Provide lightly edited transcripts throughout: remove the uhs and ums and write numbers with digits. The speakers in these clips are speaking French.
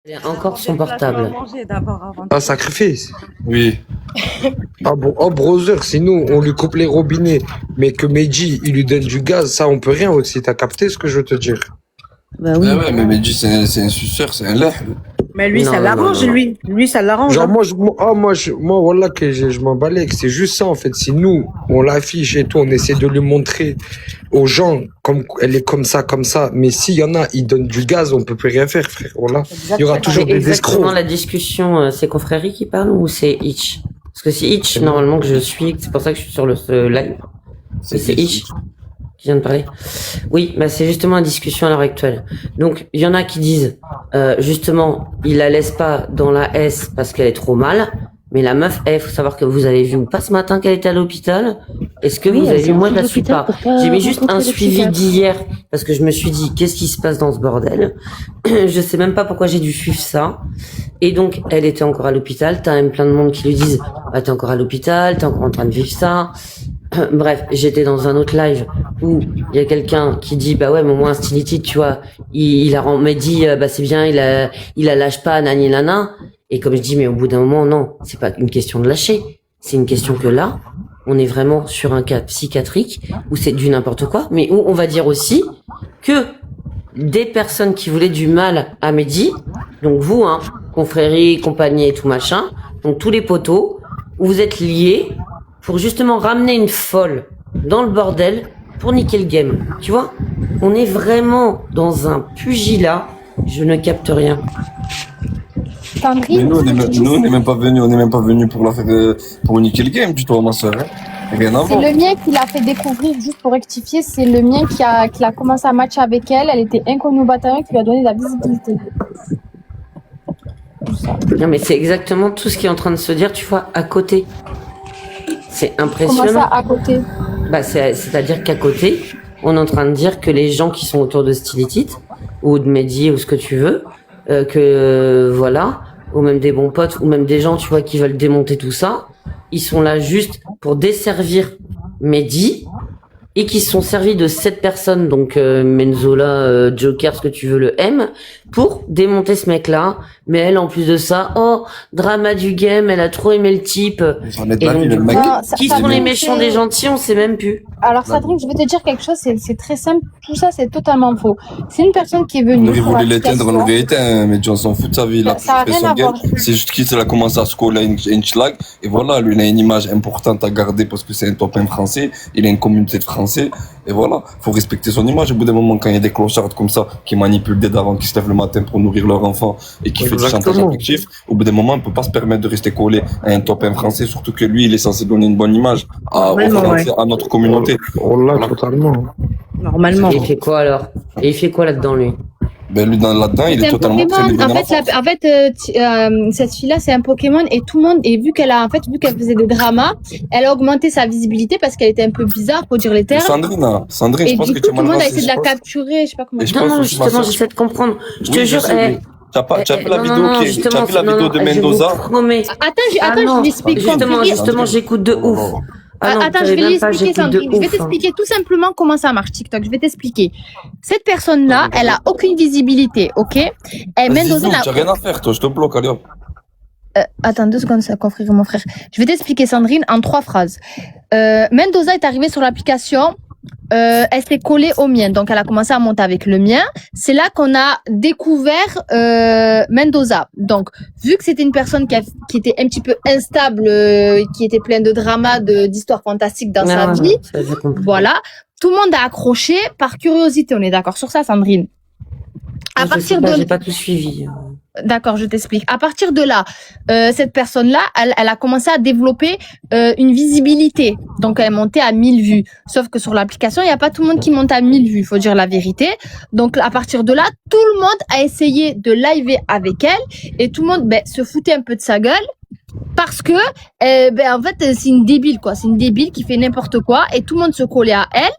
Il a encore son portable. Un sacrifice. Oui. Ah bon, oh brother, sinon on lui coupe les robinets, mais que Meiji il lui donne du gaz, ça on peut rien aussi, t'as capté ce que je veux te dire? Bah oui. Ouais, mais Mehdi, c'est un suceur, c'est un lait. Mais lui, Non, ça non, l'arrange, non, non. lui. Lui, ça l'arrange. Genre hein. moi voilà que je m'en balais, que c'est juste ça en fait, si nous on l'affiche et tout, on essaie de lui montrer aux gens comme elle est comme ça, mais s'il y en a, ils donnent du gaz, on peut plus rien faire frère, voilà. Il y aura toujours C'est des exactement escrocs. la discussion, c'est Confrérie qui parle ou c'est Hitch? Parce que c'est Hitch, normalement, que je suis, c'est pour ça que je suis sur ce live. Oui, c'est Hitch qui vient de parler. Oui, bah c'est justement la discussion à l'heure actuelle. Donc, il y en a qui disent, justement, il la laisse pas dans la S parce qu'elle est trop mal. Mais la meuf, faut savoir que vous avez vu ou pas ce matin qu'elle était à l'hôpital. Est-ce que Oui, vous elle avez vu? s'est Moi, je la rendue suis à l'hôpital pas. pour pas J'ai mis juste rencontrer un le suivi psychiatre. d'hier parce que je me suis dit, qu'est-ce qui se passe dans ce bordel? Je sais même pas pourquoi j'ai dû suivre ça. Et donc, elle était encore à l'hôpital. T'as même plein de monde qui lui disent, bah, t'es encore à l'hôpital, t'es encore en train de vivre ça. Bref, j'étais dans un autre live où il y a quelqu'un qui dit, bah ouais, mais au moins, Stility, tu vois, il a dit, bah c'est bien, il a lâche pas, nani nana. Et comme je dis, mais au bout d'un moment, non, c'est pas une question de lâcher. C'est une question que là, on est vraiment sur un cas psychiatrique où c'est du n'importe quoi, mais où on va dire aussi que des personnes qui voulaient du mal à Mehdi, donc vous, hein, confrérie, compagnie et tout machin, donc tous les poteaux, où vous êtes liés pour justement ramener une folle dans le bordel pour niquer le game. Tu vois? On est vraiment dans un pugilat, je ne capte rien. Mais Sandrine, nous, on n'est même pas venu pour pour niquer le game du tout, ma soeur. Hein. Rien à c'est voir. le mien qui l'a fait découvrir, juste pour rectifier, c'est le mien qui a commencé à matcher avec elle. Elle était inconnue au bataillon, qui lui a donné de la visibilité. Non mais c'est exactement tout ce qui est en train de se dire, tu vois, à côté. C'est Comment impressionnant. ça, à côté? Bah c'est-à-dire qu'à côté, on est en train de dire que les gens qui sont autour de Stility ou de Mehdi ou ce que tu veux, voilà, ou même des bons potes ou même des gens, tu vois, qui veulent démonter tout ça, ils sont là juste pour desservir Mehdi et qui se sont servis de cette personne, donc Menzola, Joker, ce que tu veux, le M, pour démonter ce mec-là. Mais elle, en plus de ça, oh, drama du game, elle a trop aimé le type. J'en ai de Et la donc, vie, du le coup, mec. Non, qui ça sont les me méchants fait- des gentils, on sait même plus. Alors, Sandrine, je vais te dire quelque chose, c'est très simple. Tout ça, c'est totalement faux. C'est une personne qui est On venue aurait pour voulu l'éteindre, on l'application. l'aurait éteint, mais John s'en fout de sa vie, il a Ça a fait rien son à game. voir. C'est juste qu'il a commencé à se coller une schlag, et voilà, lui, il a une image importante à garder parce que c'est un top 1 français, il a une communauté de français, et voilà, faut respecter son image. Au bout d'un moment, quand il y a des clochards comme ça, qui manipulent des darons, qui se lèvent le matin pour nourrir leur enfant, et qui fait du chantage Exactement. affectif, au bout d'un moment, on peut pas se permettre de rester collé à un top 1 français, surtout que lui, il est censé donner une bonne image aux Normalement, Français, à notre communauté. On l'a totalement. Normalement. Et il fait quoi alors? Et il fait quoi là-dedans lui? Ben, lui, là-dedans, il est C'est un totalement Pokémon. En très fait, cette fille-là, c'est un Pokémon et tout le monde, et vu qu'elle faisait des dramas, elle a augmenté sa visibilité parce qu'elle était un peu bizarre, pour dire les termes. Sandrine, Et je pense du que coup, tu tout as le mal monde a renseigné, essayé de la je pense. capturer, je sais pas comment Et je dire. Non, pense non, aussi, ma justement, sœur. j'essaie de comprendre. Je te Oui, jure, sais, mais tu as vu la vidéo qui est, tu as vu la vidéo de Mendoza? Je vous promets. Attends, non, je l'explique. Justement, Compris. justement, j'écoute de ouf. Ah non, Attends, vous je savez vais même pas, l'expliquer, j'écoute de Sandrine. Je vais ouf, hein. t'expliquer tout simplement comment ça marche, TikTok. Je vais t'expliquer. Cette personne-là, elle a aucune visibilité, ok? Et Vas-y, Mendoza Zou, n'a tu n'as rien à faire, toi, je te bloque, allez hop. Attends 2 secondes, ça confrère mon frère. Je vais t'expliquer, Sandrine, en 3 phrases. Mendoza est arrivée sur l'application. Elle s'est collée au mien, donc elle a commencé à monter avec le mien. C'est là qu'on a découvert Mendoza. Donc, vu que c'était une personne qui était un petit peu instable, qui était pleine de dramas, d'histoires fantastiques dans sa vie, Ça, j'ai compris. voilà, tout le monde a accroché par curiosité. On est d'accord sur ça, Sandrine? À Je partir sais pas, de j'ai pas tout suivi. D'accord, je t'explique. À partir de là, cette personne-là, elle a commencé à développer une visibilité. Donc, elle est montée à 1000 vues. Sauf que sur l'application, il n'y a pas tout le monde qui monte à 1000 vues, il faut dire la vérité. Donc, à partir de là, tout le monde a essayé de liver avec elle et tout le monde se foutait un peu de sa gueule. Parce que, en fait, c'est une débile, quoi. C'est une débile qui fait n'importe quoi et tout le monde se collait à elle.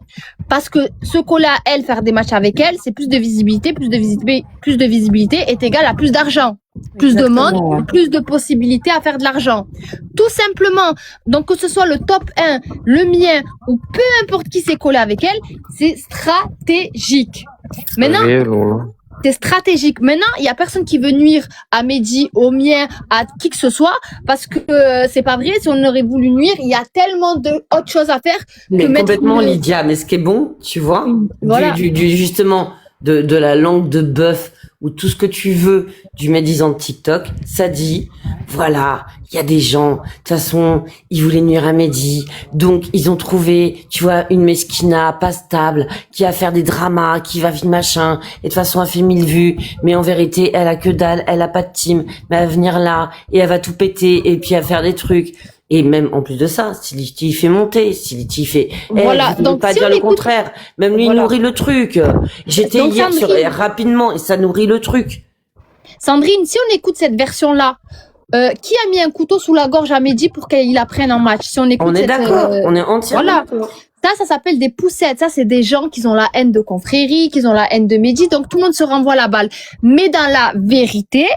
Parce que se coller à elle, faire des matchs avec elle, c'est plus de visibilité. Plus de visibilité est égal à plus d'argent. Plus de monde, plus de possibilités à faire de l'argent. Tout simplement. Donc, que ce soit le top 1, le mien, ou peu importe qui s'est collé avec elle, c'est stratégique. Maintenant, Réel, voilà. C'est stratégique. Maintenant, il y a personne qui veut nuire à Mehdi, au mien, à qui que ce soit, parce que c'est pas vrai. Si on aurait voulu nuire, il y a tellement de autres choses à faire. Mais mettre complètement, une- Lydia. Mais ce qui est bon, tu vois, Voilà. justement, de la langue de bœuf ou tout ce que tu veux du médisant de TikTok, ça dit, voilà, il y a des gens, de toute façon, ils voulaient nuire à Mehdi, donc ils ont trouvé, tu vois, une mesquina pas stable, qui va faire des dramas, qui va vite machin, et de toute façon, elle fait 1000 vues, mais en vérité, elle a que dalle, elle a pas de team, mais elle va venir là, et elle va tout péter, et puis elle va faire des trucs. Et même en plus de ça, Stylity fait monter, Stylity fait. Voilà. Je ne Donc, pas si dire on le écoute- contraire. Même lui Voilà. nourrit le truc. J'étais Donc, hier Sandrine- rapidement et ça nourrit le truc. Sandrine, si on écoute cette version-là, qui a mis un couteau sous la gorge à Mehdi pour qu'il apprenne en match? Si on écoute On est cette, d'accord. On est entièrement voilà. d'accord. Ça s'appelle des poussettes. Ça, c'est des gens qui ont la haine de Confrérie, qui ont la haine de Mehdi. Donc, tout le monde se renvoie la balle. Mais dans la vérité,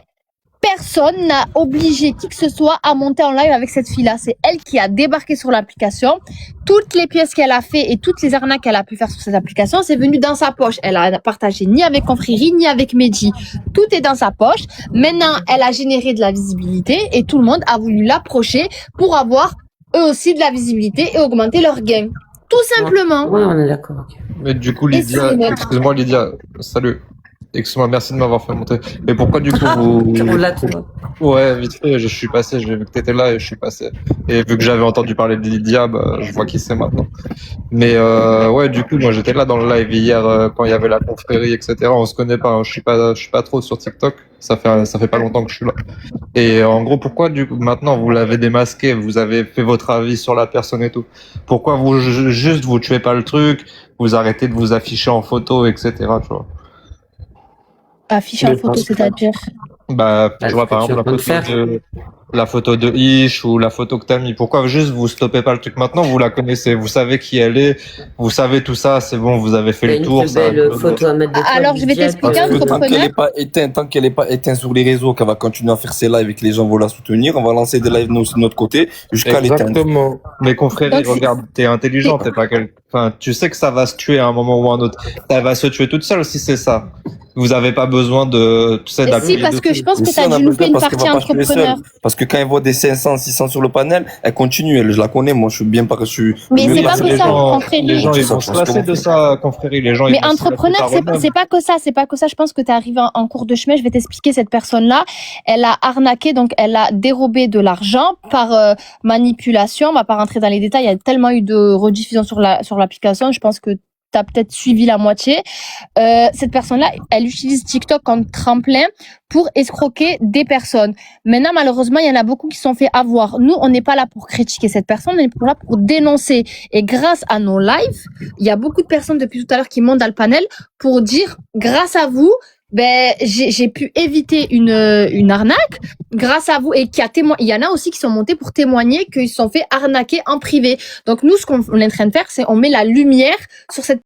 personne n'a obligé qui que ce soit à monter en live avec cette fille-là. C'est elle qui a débarqué sur l'application. Toutes les pièces qu'elle a fait et toutes les arnaques qu'elle a pu faire sur cette application, c'est venu dans sa poche. Elle a partagé ni avec Confrérie, ni avec Mehdi. Tout est dans sa poche. Maintenant, elle a généré de la visibilité et tout le monde a voulu l'approcher pour avoir eux aussi de la visibilité et augmenter leur gain. Tout simplement. Ouais, on est d'accord. Ok. Mais du coup, Et Lydia, c'est notre- excuse-moi, Lydia, salut. Excuse-moi, merci de m'avoir fait monter. Mais pourquoi du coup vous... Tu roules là, toi. Ouais, vite fait, je suis passé, j'ai vu que t'étais là et je suis passé. Et vu que j'avais entendu parler de Lydia, bah, je vois qui c'est maintenant. Mais ouais, du coup, moi j'étais là dans le live hier quand il y avait la confrérie, etc. On se connaît pas, hein. Je suis pas trop sur TikTok. Ça fait pas longtemps que je suis là. Et en gros, pourquoi du coup maintenant vous l'avez démasqué, vous avez fait votre avis sur la personne et tout. Pourquoi vous juste vous tuez pas le truc, vous arrêtez de vous afficher en photo, etc. Tu vois. Afficher en Mais photo, parce que- c'est-à-dire. Bah, Ah, tu vois, ce par que tu exemple, es en train de faire. la photo de Ish ou la photo que t'as mis. Pourquoi juste vous stoppez pas le truc maintenant? Vous la connaissez, vous savez qui elle est, vous savez tout ça, c'est bon, vous avez fait T'as le une tour. très ça- belle photo à mettre de toi, Alors, je vais Lydia, t'expliquer parce un que- truc. Tant qu'elle Entrepreneur. est pas éteinte, tant qu'elle est pas éteinte sur les réseaux, qu'elle va continuer à faire ses lives et que les gens vont la soutenir, on va lancer des lives nous, de notre côté jusqu'à l'éteindre. Exactement. Mais confrère, Donc, c'est- regarde, t'es intelligent, t'es pas quel... Enfin, tu sais que ça va se tuer à un moment ou à un autre. Elle va se tuer toute seule si c'est ça. Vous avez pas besoin de, tu sais, Si, d'appuyer parce que dessus. je pense Mais que si, t'as on a dû louper besoin une parce qu'elle partie va pas tuer seule. entrepreneur. Parce que quand elle voit des 500, 600 sur le panel, elle continue, elle, je la connais, moi, je suis bien reçu. Mais mieux c'est pas placé. que les ça, gens, confrérie. les gens, ils vont Ça, se parce lasser qu'on de fait. ça, confrérie. Les gens, Mais ils vont se entrepreneur, lasser par eux-mêmes. c'est pas que ça, c'est pas que ça. Je pense que tu arrivé en cours de chemin. Je vais t'expliquer cette personne-là. Elle a arnaqué, donc elle a dérobé de l'argent par manipulation. On va pas rentrer dans les détails. Il y a tellement eu de rediffusion sur l'application. Je pense que tu as peut-être suivi la moitié. Cette personne-là, elle utilise TikTok comme tremplin pour escroquer des personnes. Maintenant, malheureusement, il y en a beaucoup qui se sont fait avoir. Nous, on n'est pas là pour critiquer cette personne, on est là pour dénoncer. Et grâce à nos lives, il y a beaucoup de personnes depuis tout à l'heure qui montent dans le panel pour dire, grâce à vous, ben j'ai pu éviter une arnaque grâce à vous, et qui a il y en a aussi qui sont montés pour témoigner qu'ils se sont fait arnaquer en privé. Donc nous, ce qu'on est en train de faire, c'est on met la lumière sur cette